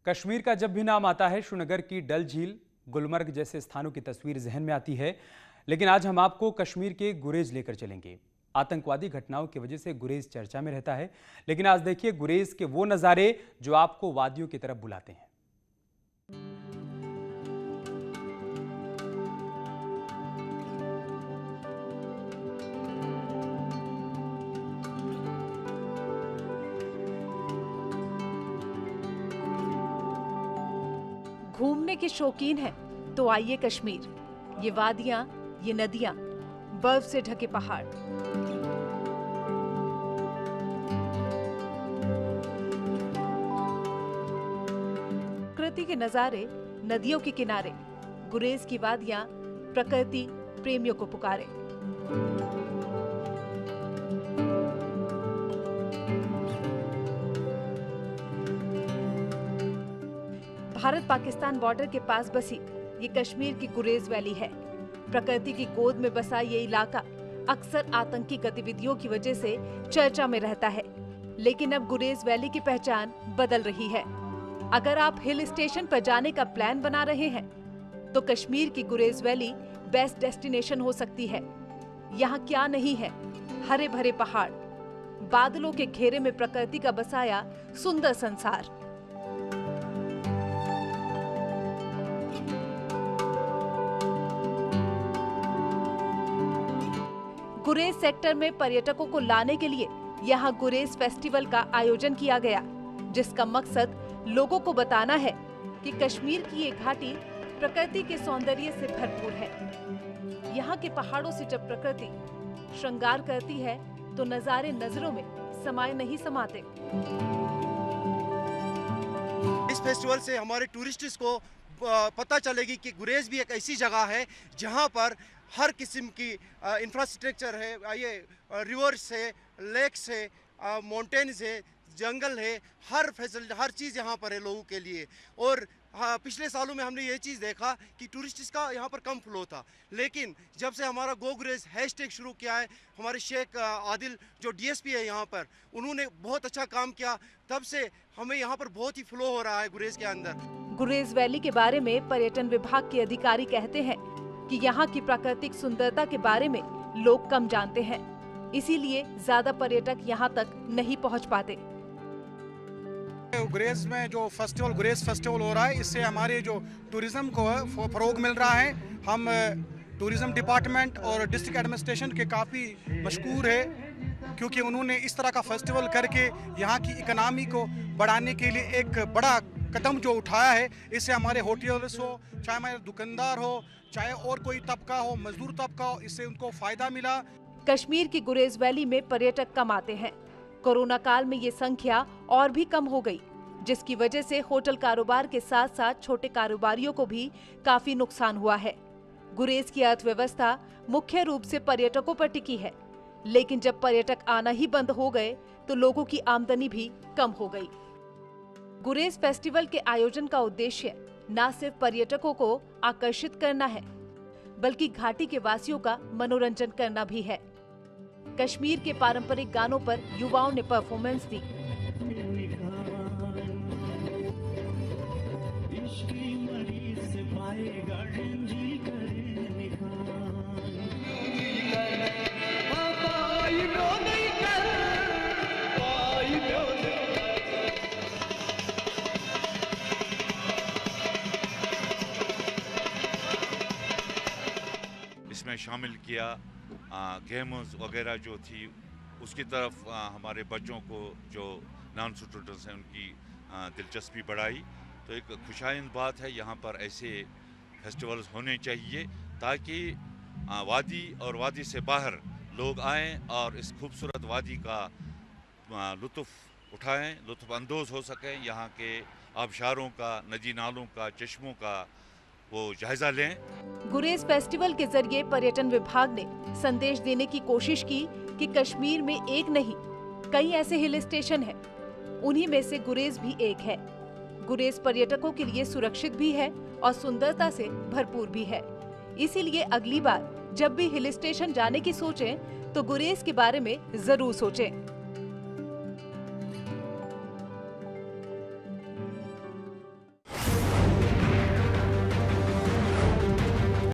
कश्मीर का जब भी नाम आता है श्रीनगर की डल झील, गुलमर्ग जैसे स्थानों की तस्वीर जहन में आती है। लेकिन आज हम आपको कश्मीर के गुरेज लेकर चलेंगे। आतंकवादी घटनाओं की वजह से गुरेज चर्चा में रहता है, लेकिन आज देखिए गुरेज के वो नज़ारे जो आपको वादियों की तरफ बुलाते हैं। घूमने के शौकीन हैं तो आइए कश्मीर। ये वादियां, ये नदियां, बर्फ से ढके पहाड़, प्रकृति के नजारे, नदियों के किनारे, गुरेज की वादियां प्रकृति प्रेमियों को पुकारे। भारत पाकिस्तान बॉर्डर के पास बसी ये कश्मीर की गुरेज वैली है। प्रकृति की गोद में बसा ये इलाका अक्सर आतंकी गतिविधियों की वजह से चर्चा में रहता है, लेकिन अब गुरेज वैली की पहचान बदल रही है। अगर आप हिल स्टेशन पर जाने का प्लान बना रहे हैं तो कश्मीर की गुरेज वैली बेस्ट डेस्टिनेशन हो सकती है। यहाँ क्या नहीं है, हरे भरे पहाड़, बादलों के घेरे में प्रकृति का बसाया सुंदर संसार। गुरेज सेक्टर में पर्यटकों को लाने के लिए यहाँ गुरेज फेस्टिवल का आयोजन किया गया, जिसका मकसद लोगों को बताना है कि कश्मीर की ये घाटी प्रकृति के सौंदर्य से भरपूर है। यहाँ के पहाड़ों से जब प्रकृति श्रृंगार करती है तो नजारे नजरों में समाये नहीं समाते। इस फेस्टिवल से हमारे टूरिस्ट्स को पता चलेगी कि गुरेज भी एक ऐसी जगह है जहाँ पर हर किस्म की इंफ्रास्ट्रक्चर है। ये रिवर्स है, लेक्स है, माउंटेन्स है, जंगल है, हर फैसिलिटी, हर चीज़ यहाँ पर है लोगों के लिए। और पिछले सालों में हमने ये चीज़ देखा कि टूरिस्ट्स का यहाँ पर कम फ्लो था, लेकिन जब से हमारा गो गुरेज हैशटैग शुरू किया है, हमारे शेख आदिल जो डीएसपी है यहाँ पर, उन्होंने बहुत अच्छा काम किया, तब से हमें यहाँ पर बहुत ही फ्लो हो रहा है गुरेज के अंदर। गुरेज वैली के बारे में पर्यटन विभाग के अधिकारी कहते हैं कि यहाँ की प्राकृतिक सुंदरता के बारे में लोग कम जानते हैं, इसीलिए ज्यादा पर्यटक यहाँ तक नहीं पहुँच पाते। गुरेज में जो गुरेज फेस्टिवल हो रहा है, इससे हमारे जो टूरिज्म को फरोग मिल रहा है। हम टूरिज्म डिपार्टमेंट और डिस्ट्रिक्ट एडमिनिस्ट्रेशन के काफ़ी मशकूर है, क्योंकि उन्होंने इस तरह का फेस्टिवल करके यहाँ की इकनॉमी को बढ़ाने के लिए एक बड़ा कदम जो उठाया है। इससे हमारे होटल्स हो, चाहे हमारे दुकानदार हो, चाहे और कोई तबका हो, मजदूर तबका हो, इससे उनको फायदा मिला। कश्मीर की गुरेज वैली में पर्यटक कम आते हैं। कोरोना काल में ये संख्या और भी कम हो गई, जिसकी वजह से होटल कारोबार के साथ साथ छोटे कारोबारियों को भी काफी नुकसान हुआ है। गुरेज की अर्थव्यवस्था मुख्य रूप से पर्यटकों पर टिकी है, लेकिन जब पर्यटक आना ही बंद हो गए तो लोगों की आमदनी भी कम हो गई। गुरेज फेस्टिवल के आयोजन का उद्देश्य न सिर्फ पर्यटकों को आकर्षित करना है, बल्कि घाटी के वासियों का मनोरंजन करना भी है। कश्मीर के पारंपरिक गानों पर युवाओं ने परफॉर्मेंस दी। इसमें शामिल किया गेम्स वगैरह जो थी, उसकी तरफ हमारे बच्चों को जो नॉन स्टूडेंट्स हैं उनकी दिलचस्पी बढ़ाई। तो एक खुशाइंद बात है, यहाँ पर ऐसे फेस्टिवल्स होने चाहिए ताकि वादी और वादी से बाहर लोग आएँ और इस खूबसूरत वादी का लुत्फ़ उठाएँ, लुत्फ़ अंदोज़ हो सकें। यहाँ के आबशारों का, नदी नालों का, चश्मों का वो जायजा लें। गुरेज फेस्टिवल के जरिए पर्यटन विभाग ने संदेश देने की कोशिश की कि कश्मीर में एक नहीं कई ऐसे हिल स्टेशन हैं, उन्हीं में से गुरेज भी एक है। गुरेज पर्यटकों के लिए सुरक्षित भी है और सुंदरता से भरपूर भी है। इसीलिए अगली बार जब भी हिल स्टेशन जाने की सोचें तो गुरेज के बारे में जरूर सोचें।